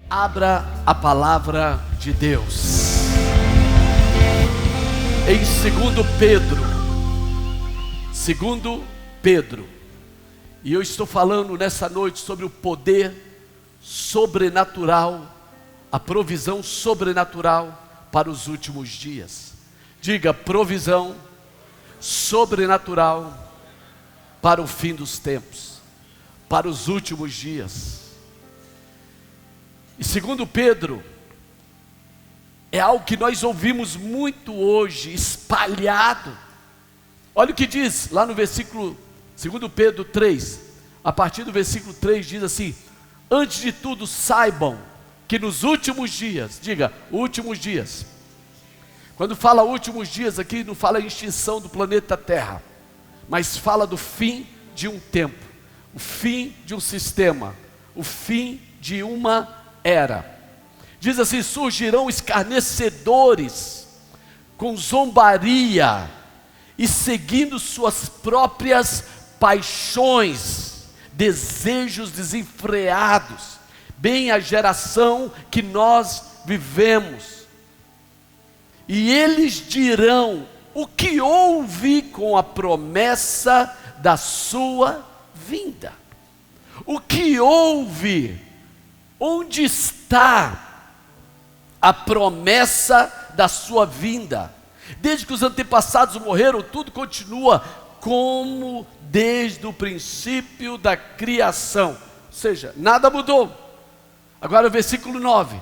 Abra a palavra de Deus em 2 Pedro, e eu estou falando nessa noite sobre o poder sobrenatural, a provisão sobrenatural para os últimos dias. Diga: provisão sobrenatural para o fim dos tempos, para os últimos dias. E 2 Pedro é algo que nós ouvimos muito hoje, espalhado. Olha o que diz lá no versículo 2 Pedro 3, a partir do versículo 3 diz assim: antes de tudo saibam que nos últimos dias, diga, últimos dias. Quando fala últimos dias aqui, não fala extinção do planeta Terra, mas fala do fim de um tempo, o fim de um sistema, o fim de uma era. Diz assim: surgirão escarnecedores com zombaria e seguindo suas próprias paixões, desejos desenfreados, bem a geração que nós vivemos. E eles dirão: o que houve com a promessa da sua vinda? O que houve? Onde está a promessa da sua vinda? Desde que os antepassados morreram, tudo continua como desde o princípio da criação. Ou seja, nada mudou. Agora o versículo 9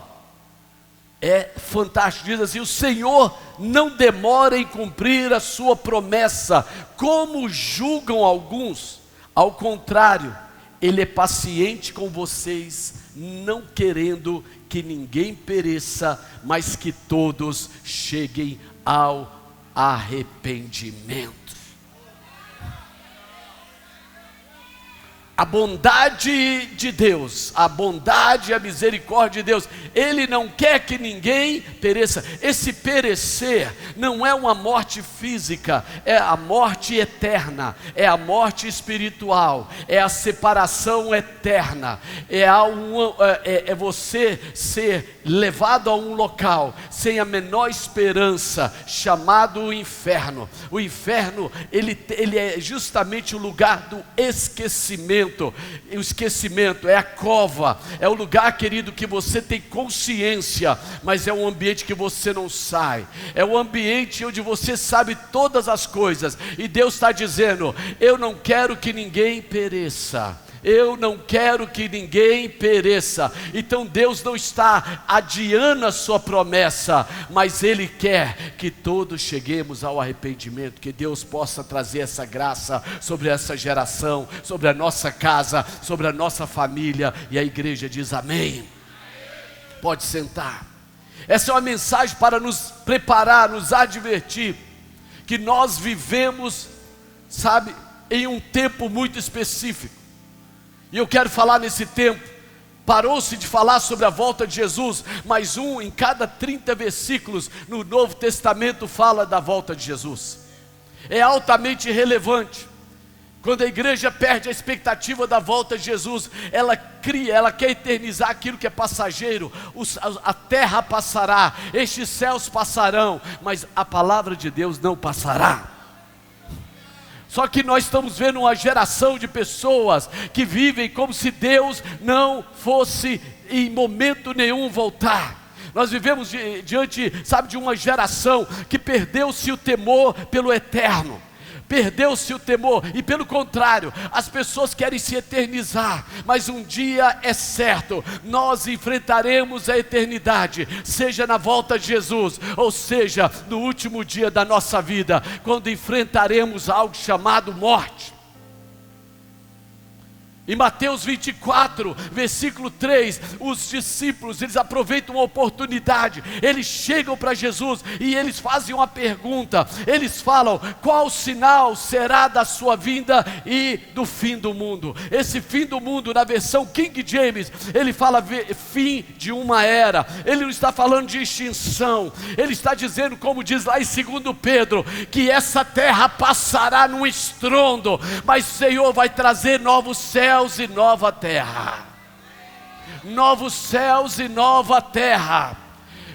é fantástico, diz assim: o Senhor não demora em cumprir a sua promessa, como julgam alguns. Ao contrário, Ele é paciente com vocês, não querendo que ninguém pereça, mas que todos cheguem ao arrependimento. A bondade de Deus, a bondade e a misericórdia de Deus, Ele não quer que ninguém pereça. Esse perecer não é uma morte física, é a morte eterna, é a morte espiritual, é a separação eterna, é você ser levado a um local sem a menor esperança, chamado o inferno. O inferno, ele é justamente o lugar do esquecimento. O esquecimento é a cova, é o lugar, querido, que você tem consciência, mas é um ambiente que você não sai, é um ambiente onde você sabe todas as coisas, e Deus está dizendo: eu não quero que ninguém pereça. Eu não quero que ninguém pereça. Então Deus não está adiando a sua promessa, mas Ele quer que todos cheguemos ao arrependimento. Que Deus possa trazer essa graça sobre essa geração, sobre a nossa casa, sobre a nossa família. E a igreja diz amém. Pode sentar. Essa é uma mensagem para nos preparar, nos advertir que nós vivemos, sabe, em um tempo muito específico. E eu quero falar nesse tempo, parou-se de falar sobre a volta de Jesus, mas em cada 30 versículos no Novo Testamento fala da volta de Jesus. É altamente relevante. Quando a igreja perde a expectativa da volta de Jesus, ela quer eternizar aquilo que é passageiro. A terra passará, estes céus passarão, mas a palavra de Deus não passará. Só que nós estamos vendo uma geração de pessoas que vivem como se Deus não fosse em momento nenhum voltar. Nós vivemos diante, sabe, de uma geração que perdeu-se o temor pelo eterno. Perdeu-se o temor, e pelo contrário, as pessoas querem se eternizar, mas um dia é certo, nós enfrentaremos a eternidade, seja na volta de Jesus, ou seja, no último dia da nossa vida, quando enfrentaremos algo chamado morte. Em Mateus 24, versículo 3, os discípulos, eles aproveitam uma oportunidade, eles chegam para Jesus e eles fazem uma pergunta, eles falam: qual sinal será da sua vinda e do fim do mundo? Esse fim do mundo, na versão King James, ele fala fim de uma era, ele não está falando de extinção, ele está dizendo, como diz lá em 2 Pedro, que essa terra passará num estrondo, mas o Senhor vai trazer novos céus e nova terra. Novos céus e nova terra.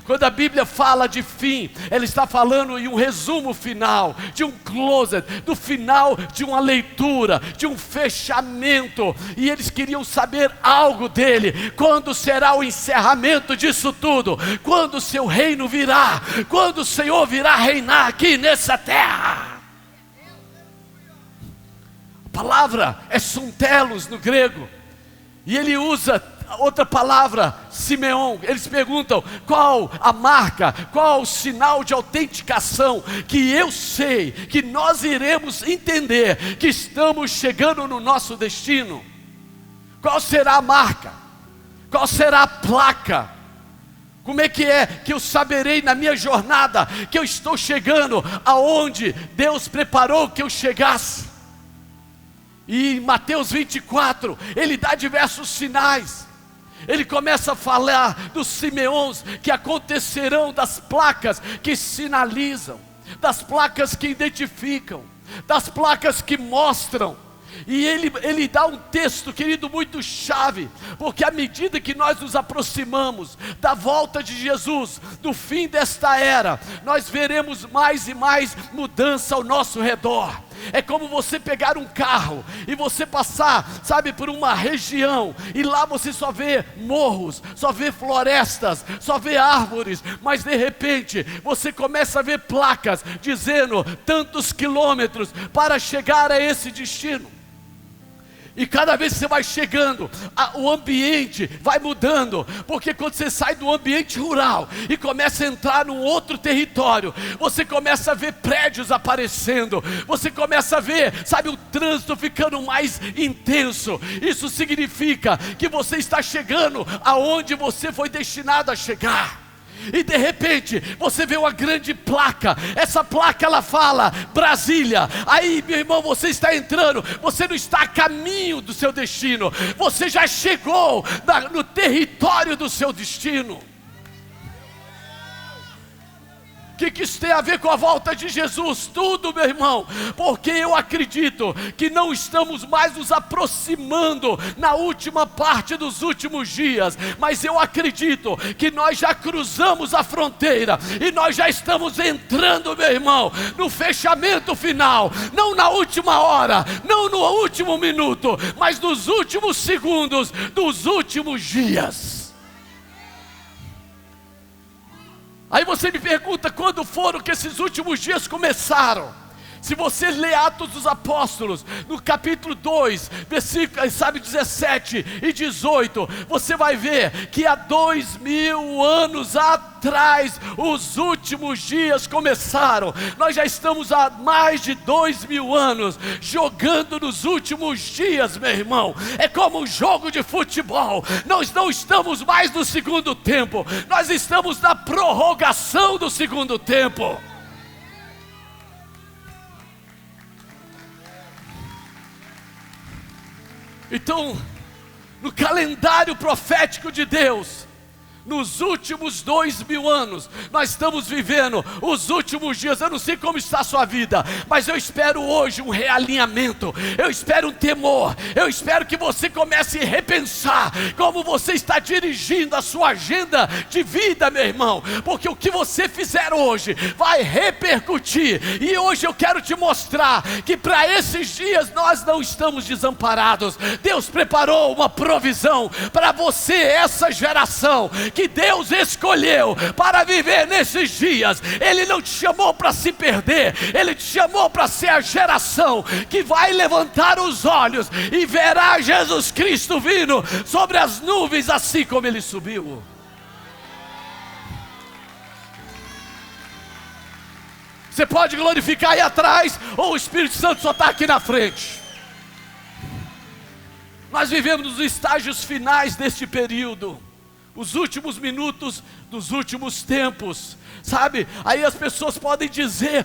Quando a Bíblia fala de fim, ela está falando em um resumo final, de um closet, do final de uma leitura, de um fechamento. E eles queriam saber algo dele: quando será o encerramento disso tudo? Quando o seu reino virá? Quando o Senhor virá reinar aqui nessa terra? A palavra é suntelos no grego, e ele usa outra palavra, Simeon. Eles perguntam: qual a marca, qual o sinal de autenticação que eu sei, que nós iremos entender que estamos chegando no nosso destino? Qual será a marca? Qual será a placa? Como é que eu saberei na minha jornada que eu estou chegando aonde Deus preparou que eu chegasse? E em Mateus 24, ele dá diversos sinais. Ele começa a falar dos Simeons que acontecerão, das placas que sinalizam, das placas que identificam, das placas que mostram. E ele dá um texto, querido, muito chave, porque à medida que nós nos aproximamos da volta de Jesus, do fim desta era, nós veremos mais e mais mudança ao nosso redor. É como você pegar um carro e você passar, sabe, por uma região, e lá você só vê morros, só vê florestas, só vê árvores, mas de repente você começa a ver placas dizendo tantos quilômetros para chegar a esse destino. E cada vez que você vai chegando, o ambiente vai mudando, porque quando você sai do ambiente rural e começa a entrar num outro território, você começa a ver prédios aparecendo, você começa a ver, sabe, o trânsito ficando mais intenso. Isso significa que você está chegando aonde você foi destinado a chegar. E de repente, você vê uma grande placa. Essa placa, ela fala Brasília. Aí, meu irmão, você está entrando. Você não está a caminho do seu destino. Você já chegou no território do seu destino. O que isso tem a ver com a volta de Jesus? Tudo, meu irmão, porque eu acredito que não estamos mais nos aproximando na última parte dos últimos dias, mas eu acredito que nós já cruzamos a fronteira e nós já estamos entrando, meu irmão, no fechamento final, não na última hora, não no último minuto, mas nos últimos segundos dos últimos dias. Aí você me pergunta, quando foram que esses últimos dias começaram? Se você lê Atos dos Apóstolos, no capítulo 2, versículos, 17 e 18, você vai ver que há 2000 anos atrás, os últimos dias começaram. Nós já estamos há mais de 2000 anos, jogando nos últimos dias, meu irmão. É como um jogo de futebol. Nós não estamos mais no segundo tempo, nós estamos na prorrogação do segundo tempo. Então, no calendário profético de Deus, nos últimos 2000 anos, nós estamos vivendo os últimos dias. Eu não sei como está a sua vida, mas eu espero hoje um realinhamento, eu espero um temor, eu espero que você comece a repensar como você está dirigindo a sua agenda de vida, meu irmão, porque o que você fizer hoje vai repercutir. E hoje eu quero te mostrar que para esses dias nós não estamos desamparados. Deus preparou uma provisão para você, essa geração que Deus escolheu para viver nesses dias. Ele não te chamou para se perder, Ele te chamou para ser a geração que vai levantar os olhos e verá Jesus Cristo vindo sobre as nuvens, assim como Ele subiu. Você pode glorificar aí atrás, ou o Espírito Santo só está aqui na frente? Nós vivemos nos estágios finais deste período, os últimos minutos dos últimos tempos, sabe? Aí as pessoas podem dizer: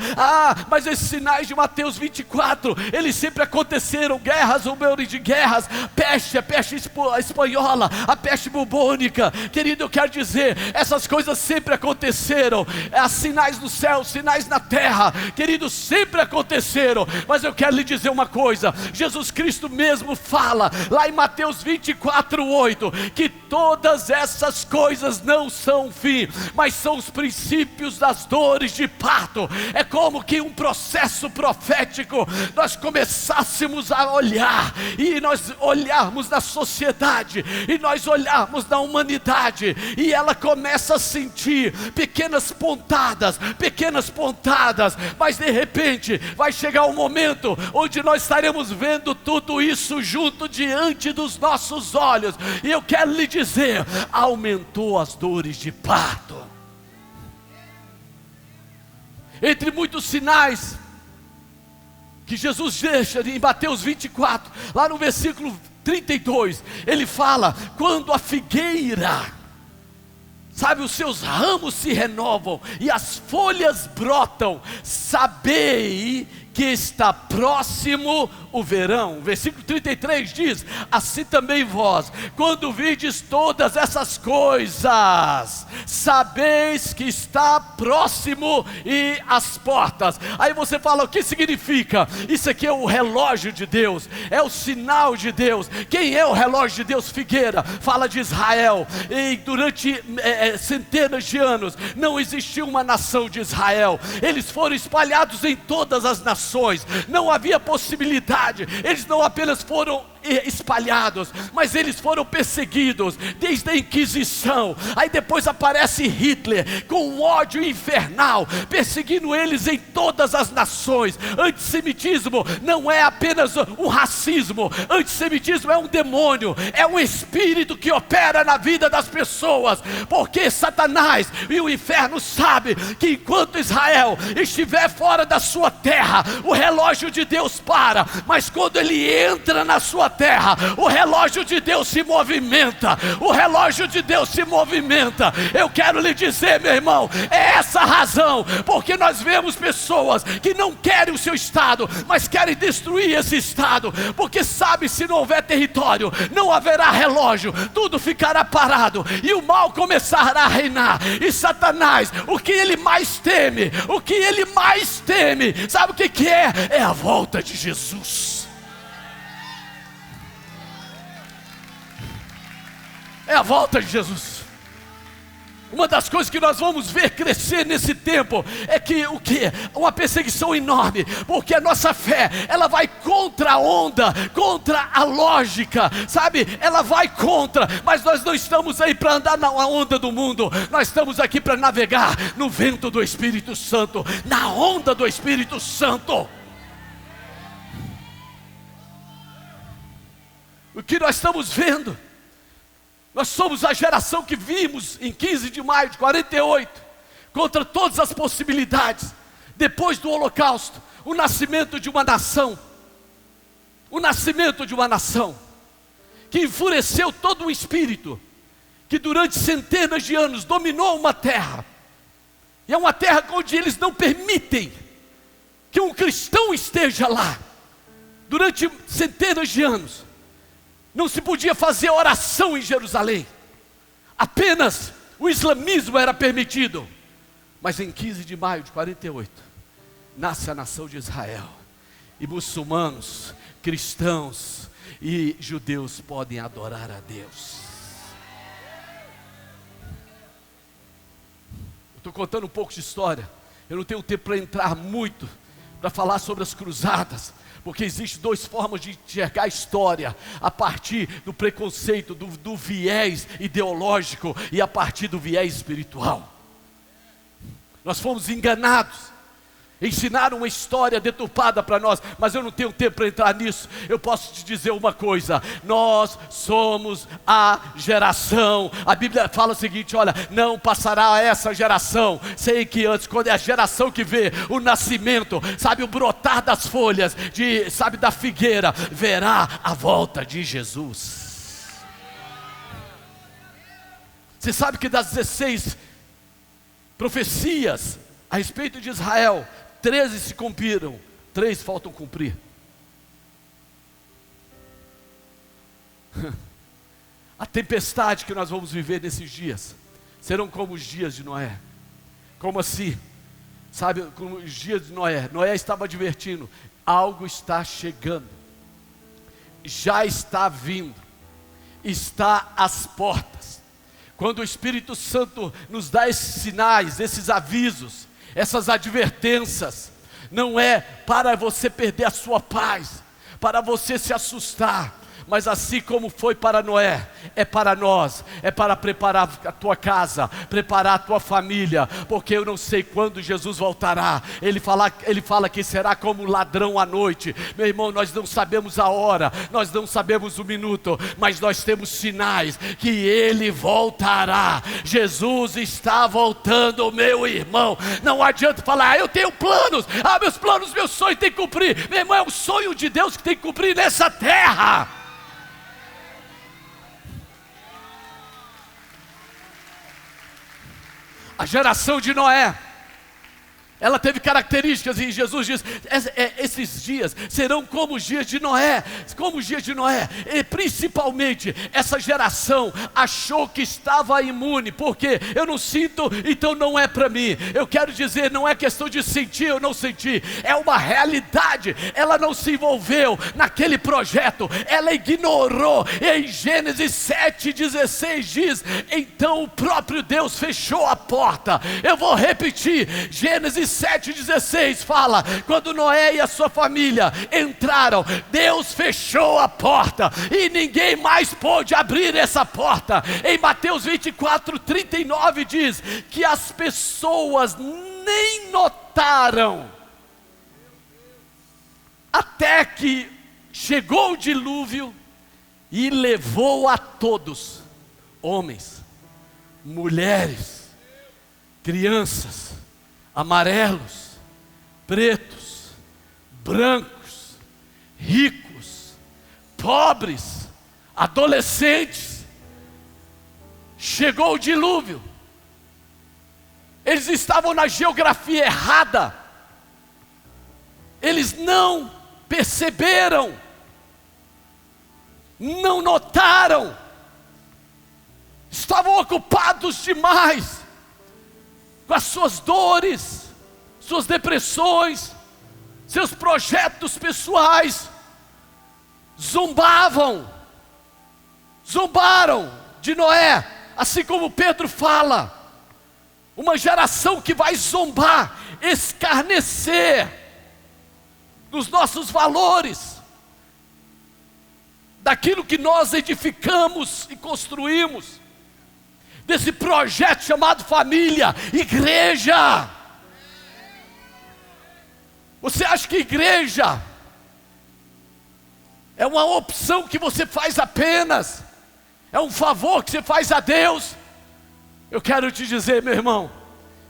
mas esses sinais de Mateus 24, eles sempre aconteceram, guerras, rumores de guerras, peste, a peste espanhola, a peste bubônica. Querido, eu quero dizer, essas coisas sempre aconteceram, sinais no céu, sinais na terra, querido, sempre aconteceram. Mas eu quero lhe dizer uma coisa, Jesus Cristo mesmo fala, lá em Mateus 24:8, que todas essas coisas não são fim, mas são os princípios das dores de parto. É como que um processo profético, nós começássemos a olhar, e nós olharmos na sociedade, e nós olharmos na humanidade, e ela começa a sentir pequenas pontadas, mas de repente vai chegar um momento onde nós estaremos vendo tudo isso junto diante dos nossos olhos. E eu quero lhe dizer, aumentou as dores de parto. Entre muitos sinais que Jesus deixa em Mateus 24, lá no versículo 32, ele fala: quando a figueira, sabe, os seus ramos se renovam e as folhas brotam, sabei que está próximo o verão. Versículo 33 diz: assim também vós, quando vides todas essas coisas, sabeis que está próximo e as portas. Aí você fala: o que significa? Isso aqui é o relógio de Deus, é o sinal de Deus. Quem é o relógio de Deus? Figueira, fala de Israel. E durante centenas de anos não existiu uma nação de Israel, eles foram espalhados em todas as nações, não havia possibilidade. Eles não apenas foram espalhados, mas eles foram perseguidos desde a Inquisição. Aí depois aparece Hitler com um ódio infernal, perseguindo eles em todas as nações. Antissemitismo não é apenas um racismo, antissemitismo é um demônio, é um espírito que opera na vida das pessoas, porque Satanás e o inferno sabe que enquanto Israel estiver fora da sua terra, o relógio de Deus para, mas quando ele entra na sua terra, o relógio de Deus se movimenta, o relógio de Deus se movimenta. Eu quero lhe dizer, meu irmão, é essa a razão, porque nós vemos pessoas que não querem o seu estado, mas querem destruir esse estado, porque sabe, se não houver território, não haverá relógio, tudo ficará parado, e o mal começará a reinar. E Satanás, o que ele mais teme, sabe o que é? É a volta de Jesus. É a volta de Jesus. Uma das coisas que nós vamos ver crescer nesse tempo é que o que? Uma perseguição enorme, porque a nossa fé, ela vai contra a onda, contra a lógica, sabe? Ela vai contra, mas nós não estamos aí para andar na onda do mundo, nós estamos aqui para navegar no vento do Espírito Santo, na onda do Espírito Santo. O que nós estamos vendo? Nós somos a geração que vimos em 15 de maio de 48, contra todas as possibilidades, depois do Holocausto, o nascimento de uma nação, que enfureceu todo o espírito, que durante centenas de anos dominou uma terra, e é uma terra onde eles não permitem que um cristão esteja lá, durante centenas de anos. Não se podia fazer oração em Jerusalém, apenas o islamismo era permitido. Mas em 15 de maio de 48, nasce a nação de Israel, e muçulmanos, cristãos e judeus podem adorar a Deus. Eu estou contando um pouco de história, eu não tenho tempo para entrar muito, para falar sobre as cruzadas, porque existem duas formas de enxergar a história: a partir do preconceito, do viés ideológico, e a partir do viés espiritual. Nós fomos enganados, ensinaram uma história deturpada para nós, mas eu não tenho tempo para entrar nisso. Eu posso te dizer uma coisa: nós somos a geração. A Bíblia fala o seguinte: olha, não passará essa geração sem que antes, quando é a geração que vê o nascimento, sabe, o brotar das folhas, sabe, da figueira, verá a volta de Jesus. Você sabe que das 16 profecias a respeito de Israel, 13 se cumpriram, 3 faltam cumprir. A tempestade que nós vamos viver nesses dias serão como os dias de Noé. Como assim? Sabe, como os dias de Noé. Noé estava advertindo: algo está chegando, já está vindo, está às portas. Quando o Espírito Santo nos dá esses sinais, esses avisos, essas advertências, não é para você perder a sua paz, para você se assustar, mas assim como foi para Noé, é para nós, é para preparar a tua casa, preparar a tua família, porque eu não sei quando Jesus voltará. Ele fala que será como um ladrão à noite. Meu irmão, nós não sabemos a hora, nós não sabemos o minuto, mas nós temos sinais que Ele voltará. Jesus está voltando, meu irmão. Não adianta falar: eu tenho planos, meus planos, meus sonhos tem que cumprir. Meu irmão, é o sonho de Deus que tem que cumprir nessa terra. A geração de Noé, ela teve características, e Jesus diz: esses dias serão como os dias de Noé, como os dias de Noé. E principalmente, essa geração achou que estava imune, porque eu não sinto, então não é para mim. Eu quero dizer, não é questão de sentir ou não sentir, é uma realidade. Ela não se envolveu naquele projeto, ela ignorou. E em Gênesis 7,16 diz: então o próprio Deus fechou a porta. Eu vou repetir, Gênesis 7,16 fala: quando Noé e a sua família entraram, Deus fechou a porta e ninguém mais pôde abrir essa porta. Em Mateus 24:39 diz que as pessoas nem notaram, até que chegou o dilúvio e levou a todos, homens, mulheres, crianças, amarelos, pretos, brancos, ricos, pobres, adolescentes. Chegou o dilúvio. Eles estavam na geografia errada. Eles não perceberam, não notaram, estavam ocupados demais com as suas dores, suas depressões, seus projetos pessoais. Zombaram de Noé, assim como Pedro fala, uma geração que vai zombar, escarnecer dos nossos valores, daquilo que nós edificamos e construímos, desse projeto chamado família, igreja. Você acha que igreja é uma opção que você faz apenas? É um favor que você faz a Deus? Eu quero te dizer, meu irmão,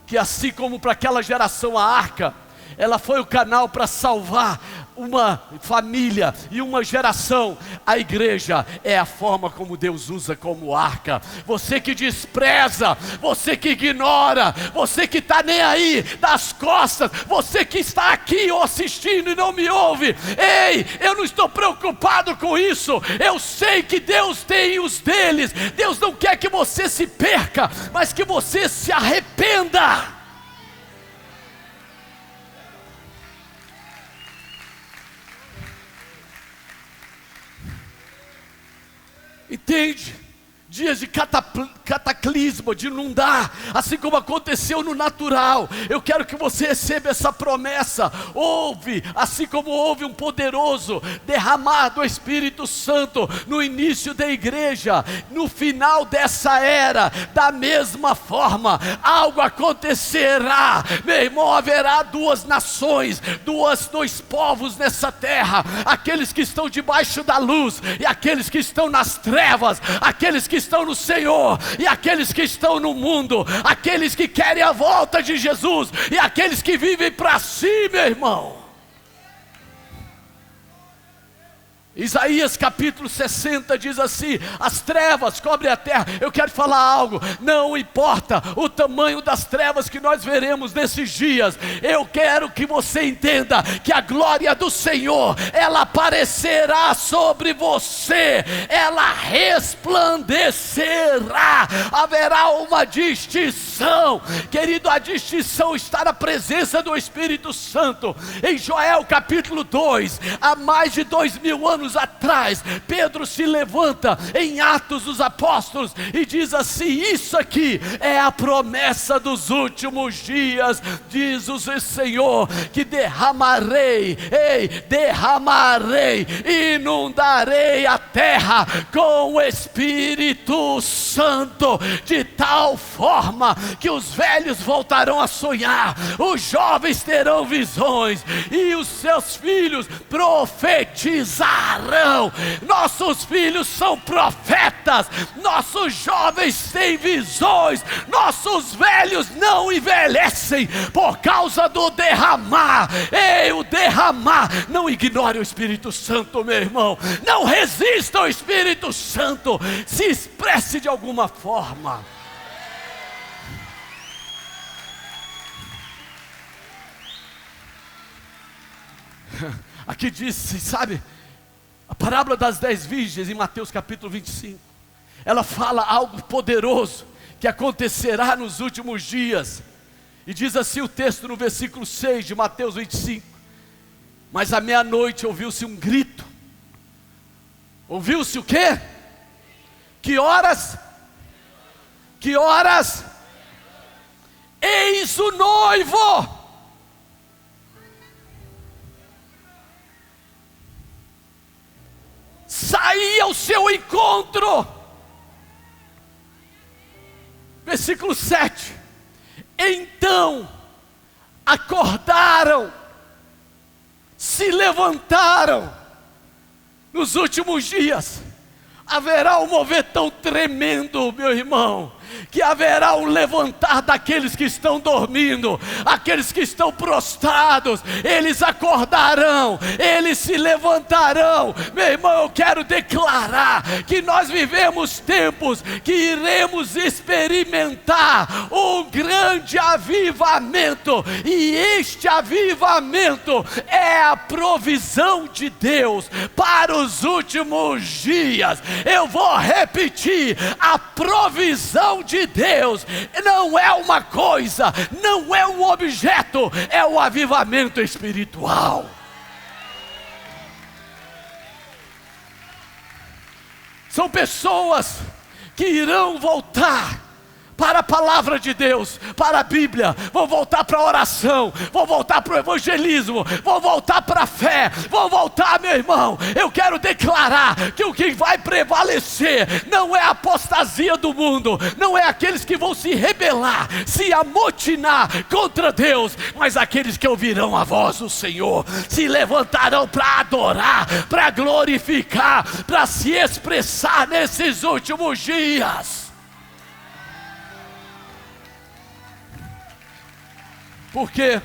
que assim como para aquela geração a arca, ela foi o canal para salvar uma família e uma geração. A igreja é a forma como Deus usa como arca. Você que despreza, você que ignora, você que está nem aí, das costas, você que está aqui ou assistindo e não me ouve, ei, eu não estou preocupado com isso. Eu sei que Deus tem os deles. Deus não quer que você se perca, mas que você se arrependa. Entende? dias de cataclisma, de inundar, assim como aconteceu no natural. Eu quero que você receba essa promessa. Houve, assim como houve um poderoso derramar do Espírito Santo no início da igreja, no final dessa era, da mesma forma, algo acontecerá, meu irmão. Haverá duas nações, dois povos nessa terra, aqueles que estão debaixo da luz e aqueles que estão nas trevas, aqueles que estão no Senhor e aqueles que estão no mundo, aqueles que querem a volta de Jesus e aqueles que vivem para si, meu irmão. Isaías capítulo 60 diz assim: as trevas cobrem a terra. Eu quero falar algo, não importa o tamanho das trevas que nós veremos nesses dias, eu quero que você entenda que a glória do Senhor, ela aparecerá sobre você, ela resplandecerá, haverá uma distinção, querido. A distinção está na presença do Espírito Santo. Em Joel capítulo 2, há mais de 2000 anos atrás, Pedro se levanta em Atos dos Apóstolos e diz assim: isso aqui é a promessa dos últimos dias, diz o Senhor, que derramarei, inundarei a terra com o Espírito Santo, de tal forma que os velhos voltarão a sonhar, os jovens terão visões e os seus filhos profetizarão. Nossos filhos são profetas, nossos jovens têm visões, nossos velhos não envelhecem por causa do derramar. O derramar, não ignore o Espírito Santo, meu irmão, não resista ao Espírito Santo, se expresse de alguma forma. Aqui diz, sabe, a parábola das 10 virgens em Mateus capítulo 25, ela fala algo poderoso que acontecerá nos últimos dias, e diz assim o texto no versículo 6 de Mateus 25: mas à meia-noite ouviu-se um grito. Ouviu-se o quê? Que horas? Que horas? Eis o noivo! Saí ao seu encontro. Versículo 7: então acordaram, se levantaram. Nos últimos dias haverá um mover tão tremendo, meu irmão, que haverá um levantar daqueles que estão dormindo, aqueles que estão prostrados, eles acordarão, eles se levantarão. Meu irmão, eu quero declarar que nós vivemos tempos que iremos experimentar um grande avivamento, e este avivamento é a provisão de Deus para os últimos dias. Eu vou repetir: a provisão de Deus não é uma coisa, não é um objeto, é o avivamento espiritual. São pessoas que irão voltar para a palavra de Deus, para a Bíblia, vão voltar para a oração, vão voltar para o evangelismo, vão voltar para a fé, vão voltar, meu irmão. Eu quero declarar que o que vai prevalecer não é a apostasia do mundo, não é aqueles que vão se rebelar, se amotinar contra Deus, mas aqueles que ouvirão a voz do Senhor, se levantarão para adorar, para glorificar, para se expressar nesses últimos dias. Porque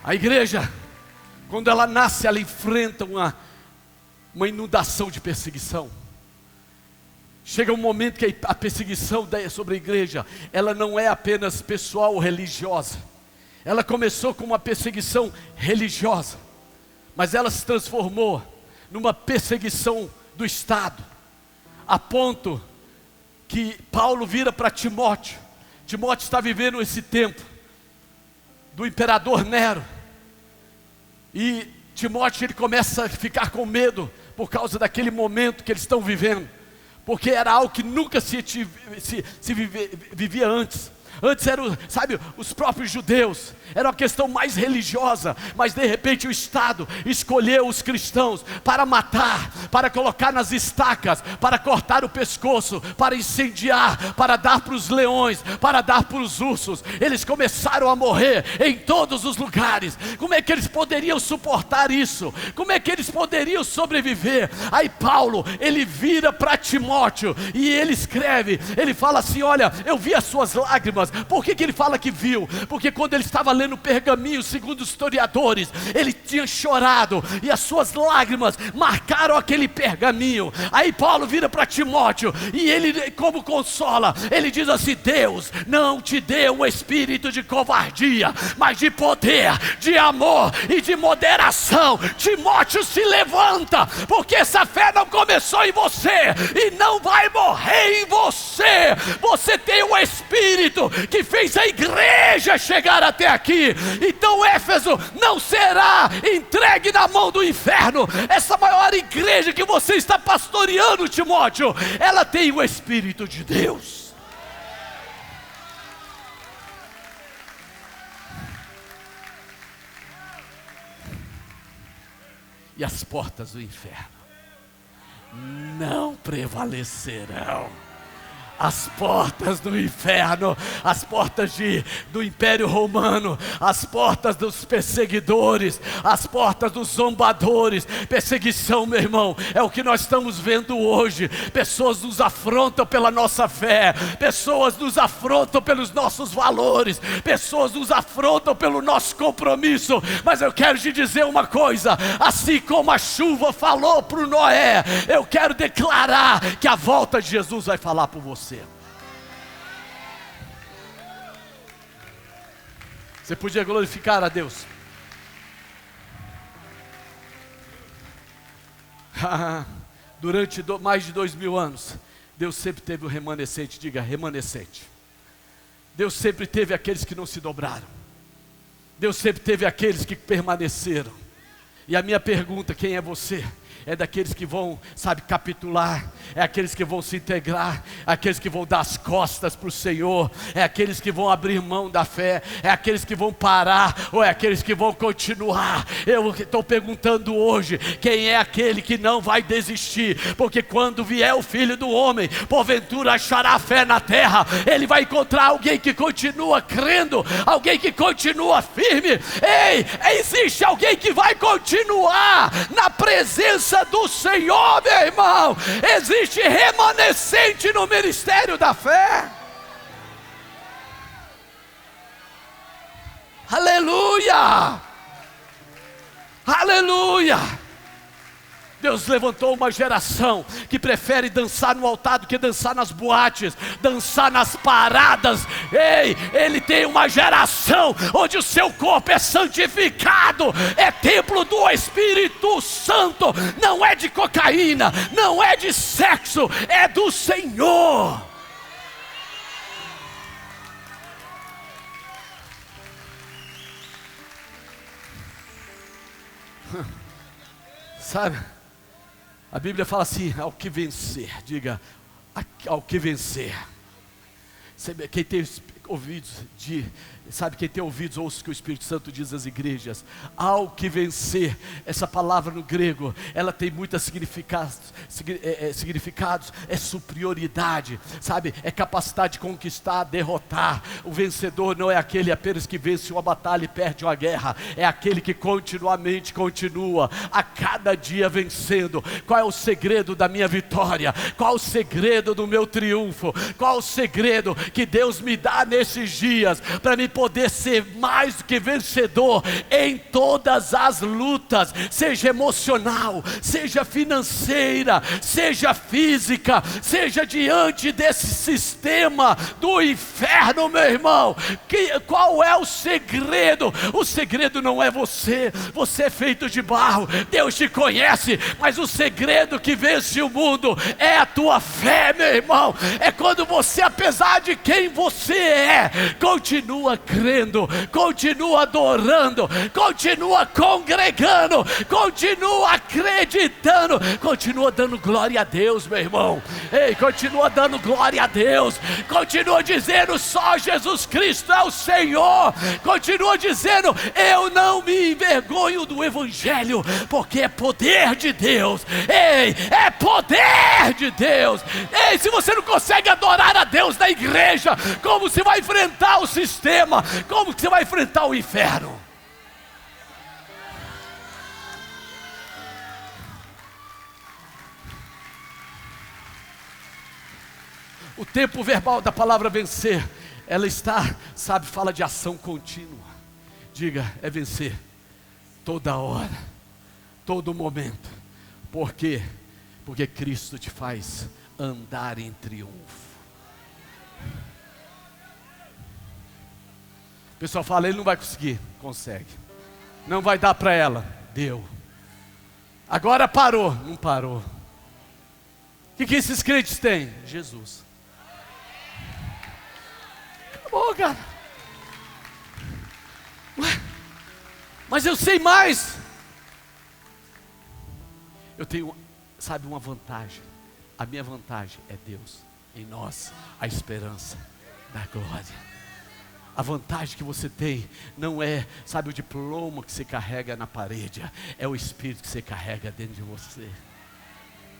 a igreja, quando ela nasce, ela enfrenta uma inundação de perseguição. Chega um momento que a perseguição sobre a igreja, ela não é apenas pessoal ou religiosa. Ela começou com uma perseguição religiosa, mas ela se transformou numa perseguição do Estado, a ponto que Paulo vira para Timóteo. Timóteo está vivendo esse tempo do imperador Nero, e Timóteo, ele começa a ficar com medo por causa daquele momento que eles estão vivendo. porque era algo que nunca vivia antes. Antes eram, sabe, os próprios judeus, era uma questão mais religiosa, mas de repente o Estado escolheu os cristãos para matar, para colocar nas estacas, para cortar o pescoço, para incendiar, para dar para os leões, para dar para os ursos. Eles começaram a morrer em todos os lugares. Como é que eles poderiam suportar isso? Como é que eles poderiam sobreviver? Aí Paulo, ele vira para Timóteo e ele escreve, ele fala assim: olha, eu vi as suas lágrimas. Por que ele fala que viu? Porque quando ele estava lendo o pergaminho, segundo os historiadores, ele tinha chorado e as suas lágrimas marcaram aquele pergaminho. Aí Paulo vira para Timóteo e ele, como consola, ele diz assim: Deus não te deu um espírito de covardia, mas de poder, de amor e de moderação. Timóteo, se levanta, porque essa fé não começou em você e não vai morrer em você. Você tem um espírito que fez a igreja chegar até aqui. Então Éfeso não será entregue na mão do inferno. Essa maior igreja que você está pastoreando, Timóteo, ela tem o Espírito de Deus. E as portas do inferno não prevalecerão. As portas do inferno, as portas do Império Romano, as portas dos perseguidores, as portas dos zombadores. Perseguição, meu irmão, é o que nós estamos vendo hoje. Pessoas nos afrontam pela nossa fé, pessoas nos afrontam pelos nossos valores, pessoas nos afrontam pelo nosso compromisso. Mas eu quero te dizer uma coisa: assim como a chuva falou para o Noé, eu quero declarar que a volta de Jesus vai falar por você. Você podia glorificar a Deus. Durante mais de 2000 anos, Deus sempre teve o remanescente. Diga, remanescente. Deus sempre teve aqueles que não se dobraram. Deus sempre teve aqueles que permaneceram. E a minha pergunta: quem é você? É daqueles que vão, sabe, capitular, é aqueles que vão se integrar, é aqueles que vão dar as costas para o Senhor, é aqueles que vão abrir mão da fé, é aqueles que vão parar, ou é aqueles que vão continuar? Eu estou perguntando hoje: quem é aquele que não vai desistir? Porque quando vier o Filho do Homem, porventura achará fé na terra. Ele vai encontrar alguém que continua crendo, alguém que continua firme. Ei, existe alguém que vai continuar na presença do Senhor, meu irmão. Existe remanescente no ministério da fé. Aleluia, aleluia. Deus levantou uma geração que prefere dançar no altar do que dançar nas boates, dançar nas paradas. Ei, Ele tem uma geração onde o seu corpo é santificado, é templo do Espírito Santo. Não é de cocaína, não é de sexo, é do Senhor. Sabe? A Bíblia fala assim: ao que vencer. Diga, ao que vencer. Quem tem ouvidos, sabe, quem tem ouvidos, ouça o que o Espírito Santo diz às igrejas. Ao que vencer. Essa palavra no grego, ela tem muitos significados. É superioridade, sabe, é capacidade de conquistar, derrotar. O vencedor não é aquele apenas que vence uma batalha e perde uma guerra, é aquele que continuamente continua, a cada dia vencendo. Qual é o segredo da minha vitória? Qual o segredo do meu triunfo? Qual o segredo que Deus me dá nesses dias, para me poder ser mais do que vencedor em todas as lutas, seja emocional, seja financeira, seja física, seja diante desse sistema do inferno, meu irmão. Qual é o segredo? O segredo não é você, você é feito de barro, Deus te conhece, mas o segredo que vence o mundo é a tua fé, meu irmão. É quando você, apesar de quem você continua crendo, continua adorando, continua congregando, continua acreditando, continua dando glória a Deus, meu irmão. Ei, continua dando glória a Deus, continua dizendo só Jesus Cristo é o Senhor, continua dizendo eu não me envergonho do Evangelho, porque é poder de Deus. Ei, é poder de Deus. Ei, se você não consegue adorar a Deus na igreja, como você vai enfrentar o sistema? Como você vai enfrentar o inferno? O tempo verbal da palavra vencer, ela está, sabe, fala de ação contínua. Diga, é vencer toda hora, todo momento. Por quê? Porque Cristo te faz andar em triunfo. O pessoal fala, ele não vai conseguir. Consegue. Não vai dar para ela. Deu. Agora parou. Não parou. O que esses crentes têm? Jesus. Acabou, cara. Ué, mas eu sei mais. Eu tenho, sabe, uma vantagem. A minha vantagem é Deus em nós, a esperança da glória. A vantagem que você tem não é, sabe, o diploma que você carrega na parede, é o Espírito que você carrega dentro de você.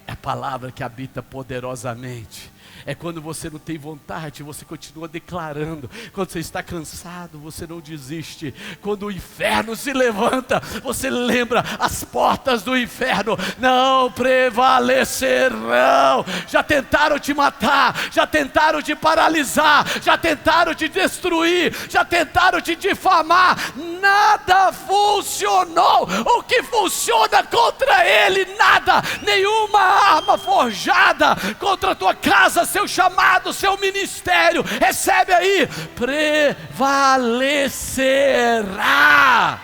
É a palavra que habita poderosamente. É quando você não tem vontade, você continua declarando. Quando você está cansado, você não desiste. Quando o inferno se levanta, você lembra, as portas do inferno não prevalecerão. Já tentaram te matar, já tentaram te paralisar, já tentaram te destruir, já tentaram te difamar. Nada funcionou. O que funciona contra ele? Nada. Nenhuma arma forjada contra a tua casa, seu chamado, seu ministério, recebe aí, prevalecerá.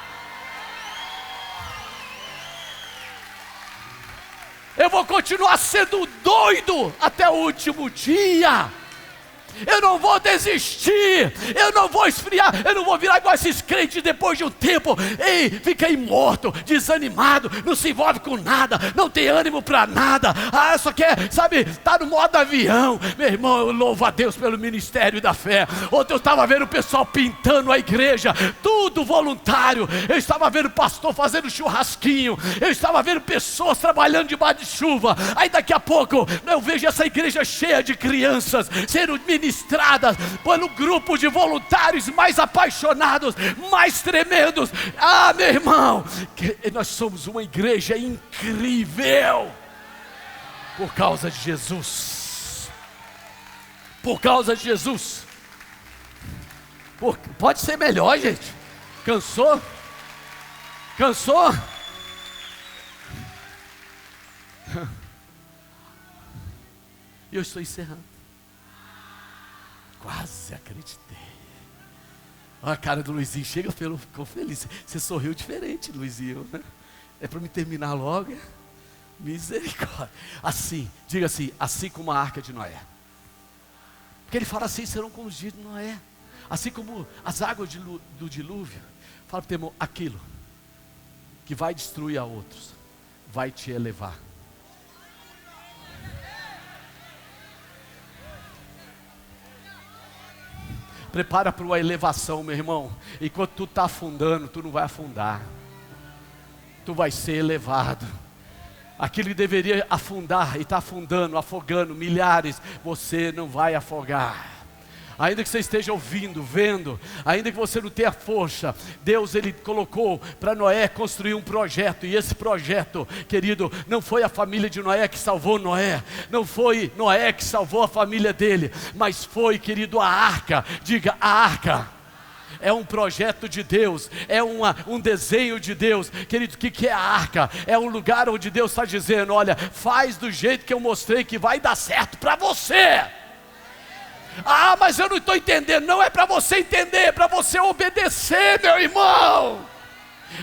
Eu vou continuar sendo doido até o último dia. Eu não vou desistir, eu não vou esfriar, eu não vou virar igual esses crentes depois de um tempo. Ei, fica aí morto, desanimado, não se envolve com nada, não tem ânimo para nada. Ah, só quer, sabe, tá no modo avião. Meu irmão, eu louvo a Deus pelo ministério da fé. Ontem eu estava vendo o pessoal pintando a igreja, tudo voluntário. Eu estava vendo o pastor fazendo churrasquinho, eu estava vendo pessoas trabalhando debaixo de chuva. Aí daqui a pouco eu vejo essa igreja cheia de crianças sendo ministradas pelo grupo de voluntários mais apaixonados, mais tremendos. Ah, meu irmão, nós somos uma igreja incrível por causa de Jesus. Por causa de Jesus. Pode ser melhor, gente. Cansou? Cansou? E eu estou encerrando. Quase acreditei. Olha a cara do Luizinho, chega, ficou feliz. Você sorriu diferente, Luizinho, né? É para me terminar logo? Misericórdia. Assim, diga assim, assim como a arca de Noé. Porque ele fala assim, serão como os dias de Noé. Assim como as águas do dilúvio. Fala para o teu irmão, aquilo que vai destruir a outros, vai te elevar. Prepara para uma elevação, meu irmão. Enquanto tu está afundando, tu não vai afundar. Tu vai ser elevado. Aquilo que deveria afundar e está afundando, afogando milhares, você não vai afogar. Ainda que você esteja ouvindo, vendo, ainda que você não tenha força, Deus ele colocou para Noé construir um projeto. E esse projeto, querido, não foi a família de Noé que salvou Noé, não foi Noé que salvou a família dele, mas foi, querido, a arca. Diga, a arca. É um projeto de Deus, é um desenho de Deus. Querido, o que é a arca? É um lugar onde Deus está dizendo, olha, faz do jeito que eu mostrei que vai dar certo para você. Ah, mas eu não estou entendendo. Não é para você entender, é para você obedecer, meu irmão.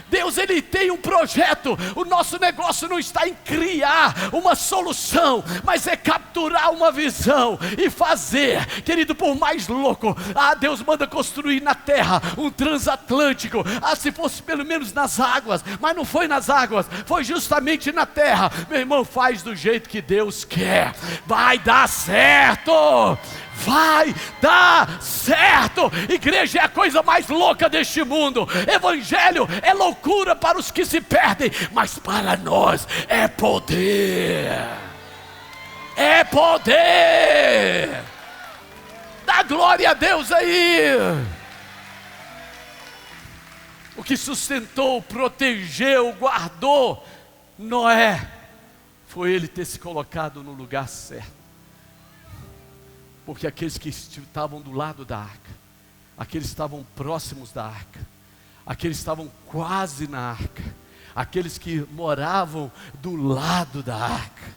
Deus, Ele tem um projeto. O nosso negócio não está em criar uma solução, mas é capturar uma visão e fazer, querido, por mais louco. Deus manda construir na terra um transatlântico. Se fosse pelo menos nas águas, mas não foi nas águas, foi justamente na terra. Meu irmão, faz do jeito que Deus quer, vai dar certo. Vai dar certo. Igreja é a coisa mais louca deste mundo. Evangelho é loucura para os que se perdem, mas para nós é poder. É poder. Dá glória a Deus aí. O que sustentou, protegeu, guardou Noé foi ele ter se colocado no lugar certo. Porque aqueles que estavam do lado da arca, aqueles que estavam próximos da arca, aqueles que estavam quase na arca, aqueles que moravam do lado da arca,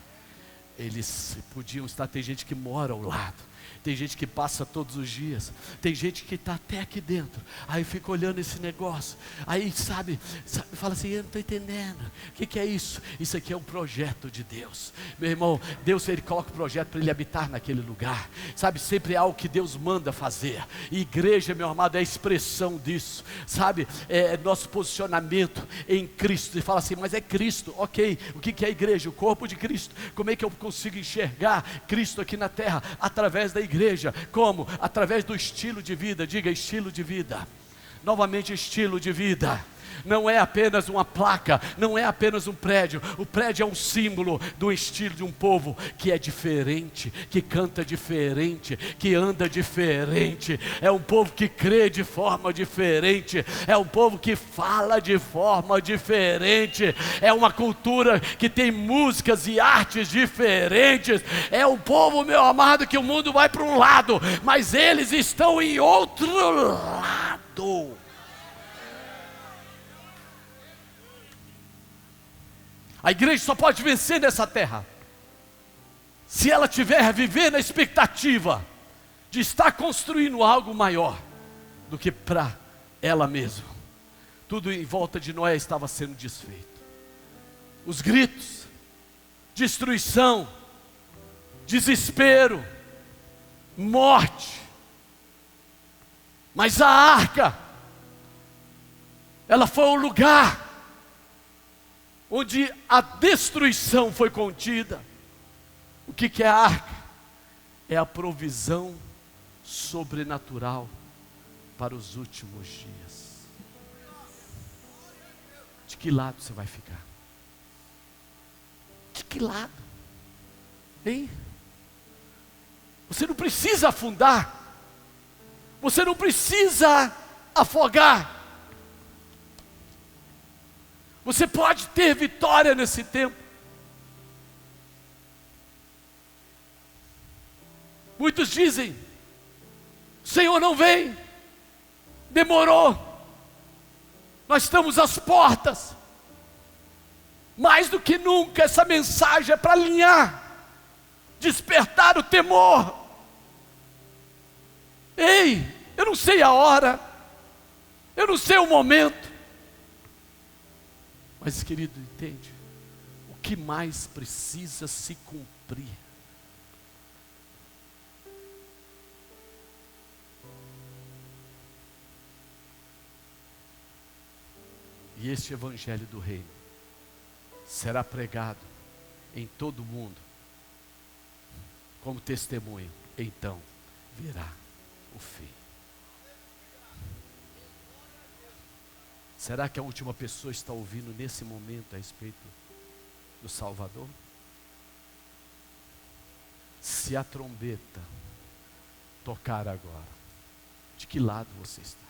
eles podiam estar. Tem gente que mora ao lado, tem gente que passa todos os dias, tem gente que está até aqui dentro, aí fica olhando esse negócio, aí sabe fala assim: eu não estou entendendo, o que é isso? Isso aqui é um projeto de Deus, meu irmão. Deus, Ele coloca o projeto para Ele habitar naquele lugar, sabe, sempre é algo que Deus manda fazer, e igreja, meu amado, é a expressão disso, sabe, é nosso posicionamento em Cristo. E fala assim: mas é Cristo, ok, o que é a igreja? O corpo de Cristo. Como é que eu consigo enxergar Cristo aqui na terra? Através da igreja. Como? Através do estilo de vida. Diga: estilo de vida. Novamente, estilo de vida. Não é apenas uma placa, não é apenas um prédio. O prédio é um símbolo do estilo de um povo que é diferente, que canta diferente, que anda diferente. É um povo que crê de forma diferente, é um povo que fala de forma diferente, é uma cultura que tem músicas e artes diferentes. É um povo, meu amado, que o mundo vai para um lado, mas eles estão em outro lado. A igreja só pode vencer nessa terra se ela tiver viver na expectativa de estar construindo algo maior do que para ela mesma. Tudo em volta de Noé estava sendo desfeito. Os gritos, destruição, desespero, morte. Mas a arca, ela foi o lugar onde a destruição foi contida. O que é a arca? É a provisão sobrenatural para os últimos dias. De que lado você vai ficar? De que lado? Hein? Você não precisa afundar, você não precisa afogar. Você pode ter vitória nesse tempo. Muitos dizem: o Senhor não vem, demorou, nós estamos às portas. Mais do que nunca, essa mensagem é para alinhar, despertar o temor. Ei, eu não sei a hora, eu não sei o momento, mas, querido, entende? O que mais precisa se cumprir? E este evangelho do reino será pregado em todo o mundo como testemunho. Então virá o fim. Será que a última pessoa está ouvindo nesse momento a respeito do Salvador? Se a trombeta tocar agora, de que lado você está?